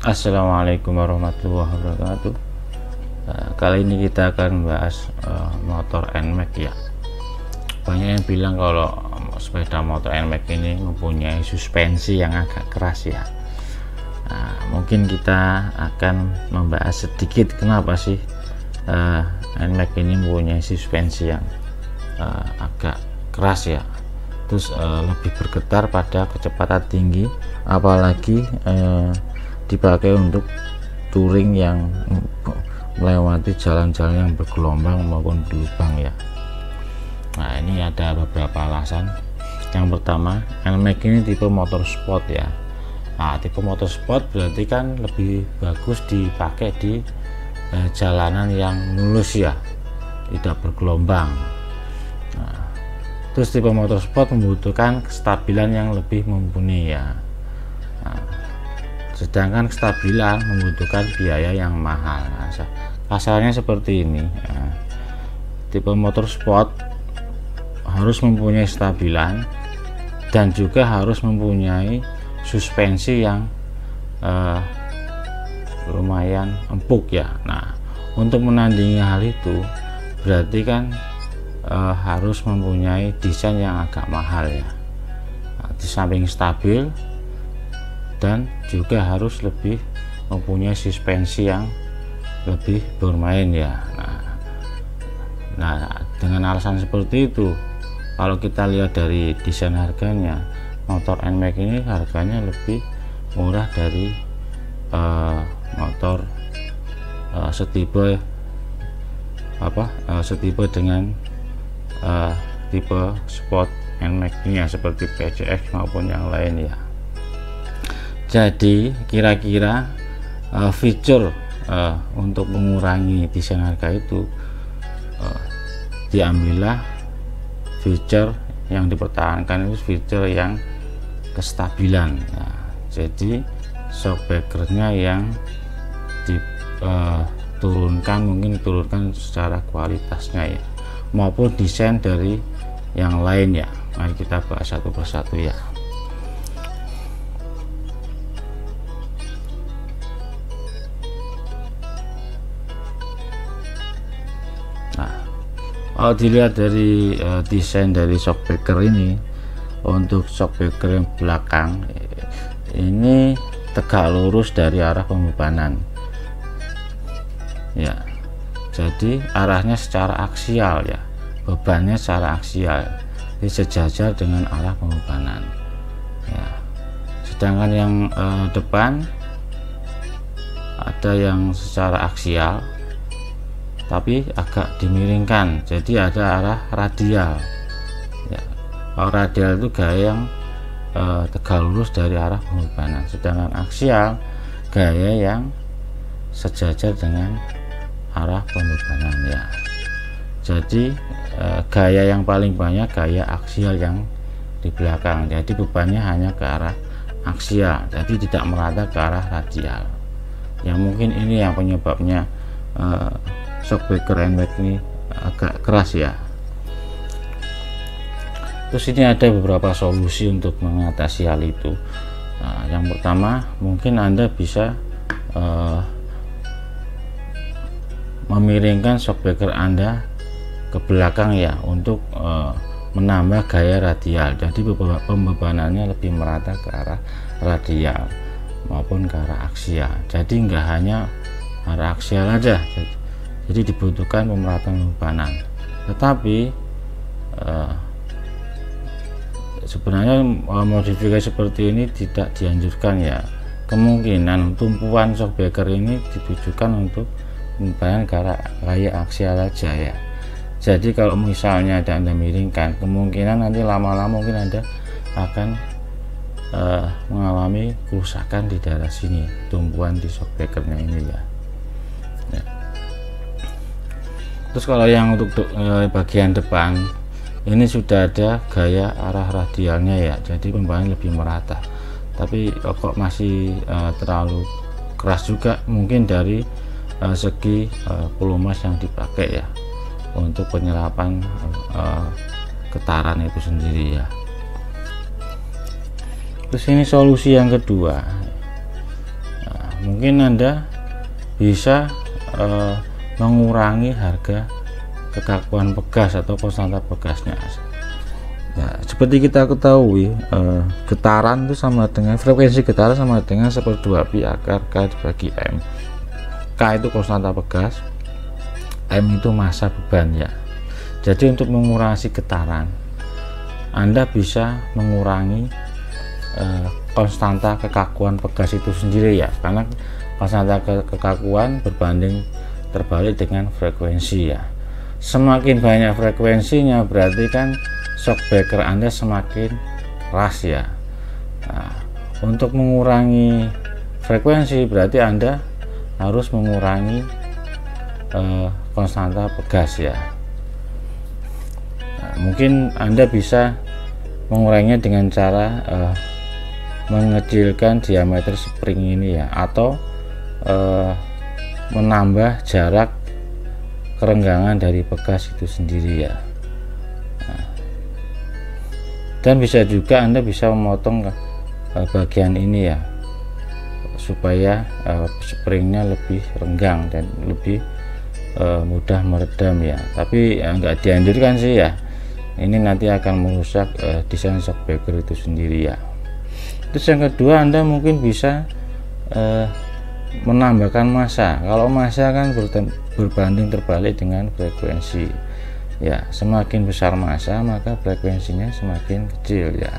Assalamualaikum warahmatullahi wabarakatuh. Kali ini kita akan membahas motor NMAX ya. Banyak yang bilang kalau sepeda motor NMAX ini mempunyai suspensi yang agak keras ya. Mungkin kita akan membahas sedikit kenapa sih NMAX ini mempunyai suspensi yang agak keras ya, terus lebih bergetar pada kecepatan tinggi, apalagi dipakai untuk touring yang melewati jalan-jalan yang bergelombang maupun berlubang ya. Nah, ini ada beberapa alasan. Yang pertama, NMAX ini tipe motor sport ya. Nah, tipe motor sport berarti kan lebih bagus dipakai di jalanan yang mulus ya, tidak bergelombang. Nah, terus tipe motor sport membutuhkan kestabilan yang lebih mumpuni ya. Sedangkan kestabilan membutuhkan biaya yang mahal. Kasarnya seperti ini. Tipe motor sport harus mempunyai kestabilan dan juga harus mempunyai suspensi yang lumayan empuk ya. Nah, untuk menandingi hal itu berarti kan harus mempunyai desain yang agak mahal ya. Di samping stabil dan juga harus lebih mempunyai suspensi yang lebih bermain ya. Nah, dengan alasan seperti itu, kalau kita lihat dari desain harganya, motor NMAX ini harganya lebih murah dari motor setipe dengan tipe sport NMAX ini ya, seperti PCX maupun yang lain ya. Jadi kira-kira fitur untuk mengurangi desain harga itu, diambillah fitur yang dipertahankan itu fitur yang kestabilan ya. Jadi shockbreakernya yang diturunkan, mungkin turunkan secara kualitasnya ya, maupun desain dari yang lain ya. Mari kita bahas satu persatu ya. Kalau dilihat dari desain dari shockbreaker ini, untuk shockbreaker yang belakang ini tegak lurus dari arah pembebanan ya, jadi arahnya secara aksial ya, bebannya secara aksial, sejajar dengan arah pembebanan ya. Sedangkan yang depan ada yang secara aksial tapi agak dimiringkan, jadi ada arah radial ya. Kalau radial itu gaya yang tegak lurus dari arah pembebanan, sedangkan aksial gaya yang sejajar dengan arah pembebanan ya. Jadi gaya yang paling banyak gaya aksial yang di belakang, jadi bebannya hanya ke arah aksial, jadi tidak merata ke arah radial ya. Mungkin ini yang penyebabnya shockbreaker NMAX ini agak keras ya. Terus ini ada beberapa solusi untuk mengatasi hal itu. Nah, yang pertama, mungkin Anda bisa memiringkan shockbreaker Anda ke belakang ya, untuk menambah gaya radial, jadi pembebanannya lebih merata ke arah radial maupun ke arah aksial. Jadi enggak hanya arah aksial aja, jadi dibutuhkan pemerataan pembebanan. Tetapi sebenarnya modifikasi seperti ini tidak dianjurkan ya. Kemungkinan tumpuan shockbreaker ini ditujukan untuk pembebanan gaya aksial aja ya. Jadi kalau misalnya Anda miringkan, kemungkinan nanti lama-lama mungkin Anda akan mengalami kerusakan di daerah sini, tumpuan di shockbreakernya ini ya. Terus kalau yang untuk bagian depan ini sudah ada gaya arah radialnya ya, jadi pembebanan lebih merata. Tapi kok masih terlalu keras juga, mungkin dari segi pelumas yang dipakai ya, untuk penyerapan getaran itu sendiri ya. Terus ini solusi yang kedua, mungkin Anda bisa mengurangi harga kekakuan pegas atau konstanta pegasnya. Nah, seperti kita ketahui, getaran itu sama dengan frekuensi getaran sama dengan 1/2 pi akar K dibagi M. K itu konstanta pegas, M itu massa beban ya. Jadi untuk mengurangi getaran, Anda bisa mengurangi konstanta kekakuan pegas itu sendiri ya, karena konstanta kekakuan berbanding terbalik dengan frekuensi ya. Semakin banyak frekuensinya berarti kan shock breaker Anda semakin keras ya. Nah, untuk mengurangi frekuensi berarti Anda harus mengurangi konstanta pegas ya. Nah, mungkin Anda bisa menguranginya dengan cara mengecilkan diameter spring ini ya, atau menambah jarak kerenggangan dari pegas itu sendiri ya. Nah, dan bisa juga Anda bisa memotong bagian ini ya, supaya springnya lebih renggang dan lebih mudah meredam ya. Tapi nggak dianjurkan sih ya, ini nanti akan merusak desain shock breaker itu sendiri ya. Terus yang kedua, Anda mungkin bisa menambahkan massa. Kalau massa kan berbanding terbalik dengan frekuensi ya. Semakin besar massa maka frekuensinya semakin kecil ya.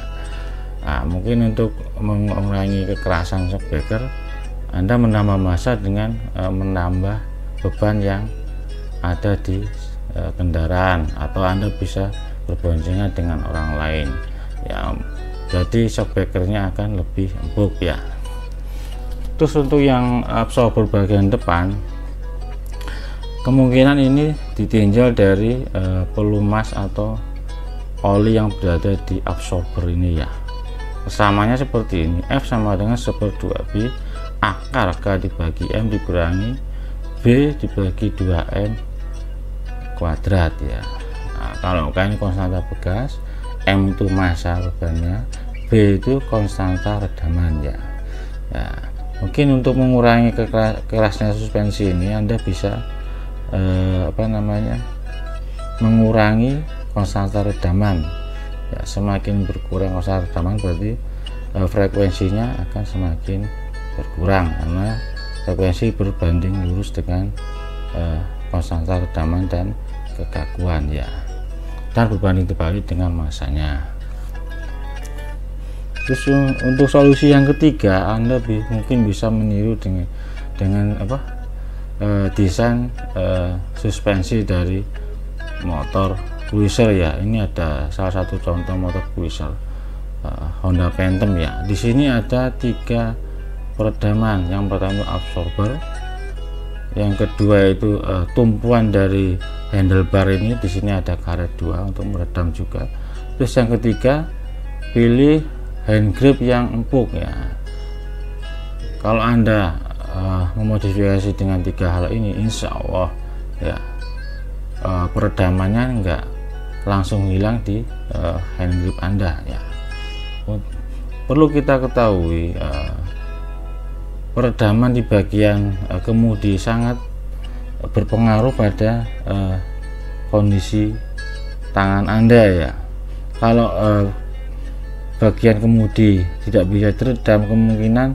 Nah, mungkin untuk mengurangi kekerasan shock breaker, Anda menambah massa dengan menambah beban yang ada di kendaraan, atau Anda bisa berboncengan dengan orang lain ya. Jadi shock breakernya akan lebih empuk ya. Terus untuk yang absorber bagian depan, kemungkinan ini ditinjau dari pelumas atau oli yang berada di absorber ini ya. Kesamanya seperti ini, F sama dengan 1/2 pi akar K dibagi M dikurangi B dibagi 2M kuadrat ya. Nah, kalau K ini konstanta pegas, M itu massa bebannya, B itu konstanta redaman ya. Ya, mungkin untuk mengurangi kerasnya suspensi ini Anda bisa mengurangi konstanta redaman ya. Semakin berkurang konstanta redaman berarti frekuensinya akan semakin berkurang, karena frekuensi berbanding lurus dengan konstanta redaman dan kekakuan ya, dan berbanding terbalik dengan massanya. Terus untuk solusi yang ketiga, Anda mungkin bisa meniru dengan desain suspensi dari motor cruiser ya. Ini ada salah satu contoh motor cruiser Honda Phantom ya. Di sini ada 3 peredaman. Yang pertama absorber, yang kedua itu tumpuan dari handlebar ini. Di sini ada karet 2 untuk meredam juga. Terus yang ketiga, pilih hand grip yang empuk ya. Kalau Anda memodifikasi dengan 3 hal ini, insya Allah ya peredamannya enggak langsung hilang di hand grip Anda ya. Perlu kita ketahui, peredaman di bagian kemudi sangat berpengaruh pada kondisi tangan Anda ya. Kalau bagian kemudi tidak bisa teredam, kemungkinan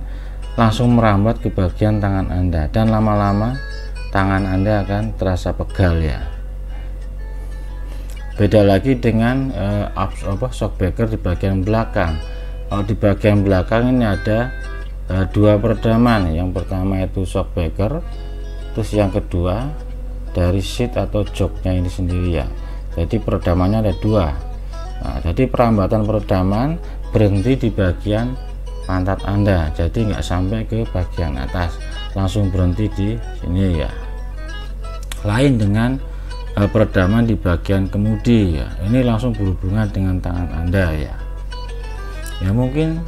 langsung merambat ke bagian tangan Anda, dan lama-lama tangan Anda akan terasa pegal ya. Beda lagi dengan shock breaker di bagian belakang. Kalau di bagian belakang ini ada 2 peredaman. Yang pertama itu shock breaker, terus yang kedua dari seat atau joknya ini sendiri ya. Jadi peredamannya ada 2. Nah, jadi perambatan peredaman berhenti di bagian pantat Anda, jadi nggak sampai ke bagian atas, langsung berhenti di sini ya. Lain dengan peredaman di bagian kemudi ya, ini langsung berhubungan dengan tangan Anda ya. Ya mungkin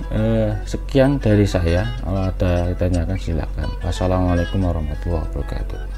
sekian dari saya. Kalau ada ditanyakan silakan. Wassalamualaikum warahmatullahi wabarakatuh.